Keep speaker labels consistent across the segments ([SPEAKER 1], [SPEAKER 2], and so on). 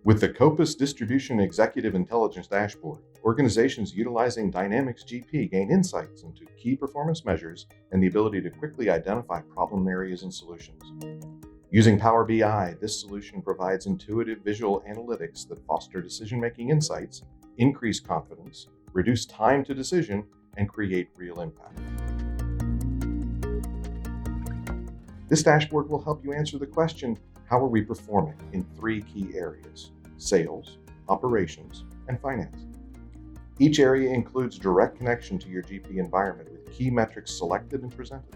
[SPEAKER 1] With the Kopis Distribution Executive Intelligence Dashboard, organizations utilizing Dynamics GP gain insights into key performance measures and the ability to quickly identify problem areas and solutions. Using Power BI, this solution provides intuitive visual analytics that foster decision-making insights, increase confidence, reduce time to decision, and create real impact. This dashboard will help you answer the question, how are we performing in 3 key areas: sales, operations, and finance. Each area includes direct connection to your GP environment with key metrics selected and presented.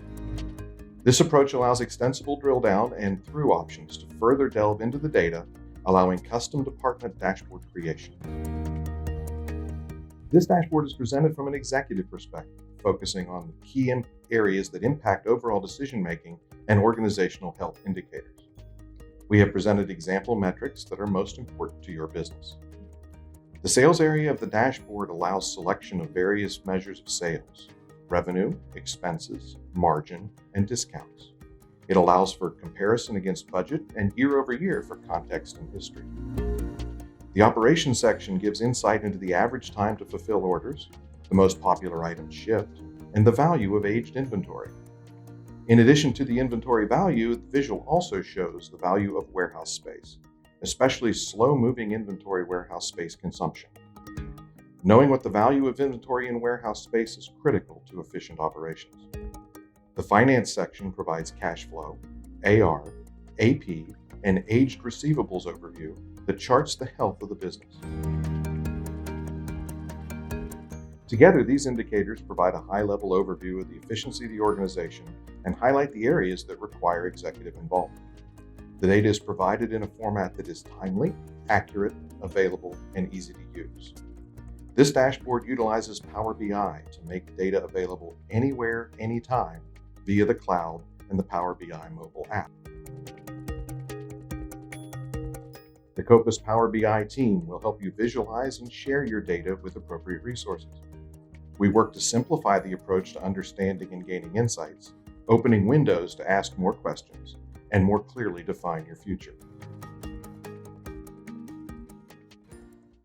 [SPEAKER 1] This approach allows extensible drill down and through options to further delve into the data, allowing custom department dashboard creation. This dashboard is presented from an executive perspective, focusing on the key areas that impact overall decision-making and organizational health indicators. We have presented example metrics that are most important to your business. The sales area of the dashboard allows selection of various measures of sales: revenue, expenses, margin, and discounts. It allows for comparison against budget and year over year for context and history. The operations section gives insight into the average time to fulfill orders, the most popular items shipped, and the value of aged inventory. In addition to the inventory value, the visual also shows the value of warehouse space, especially slow-moving inventory warehouse space consumption. Knowing what the value of inventory in warehouse space is critical to efficient operations. The finance section provides cash flow, AR, AP, and aged receivables overview that charts the health of the business. Together, these indicators provide a high-level overview of the efficiency of the organization and highlight the areas that require executive involvement. The data is provided in a format that is timely, accurate, available, and easy to use. This dashboard utilizes Power BI to make data available anywhere, anytime, via the cloud and the Power BI mobile app. The Kopis Power BI team will help you visualize and share your data with appropriate resources. We work to simplify the approach to understanding and gaining insights, opening windows to ask more questions, and more clearly define your future.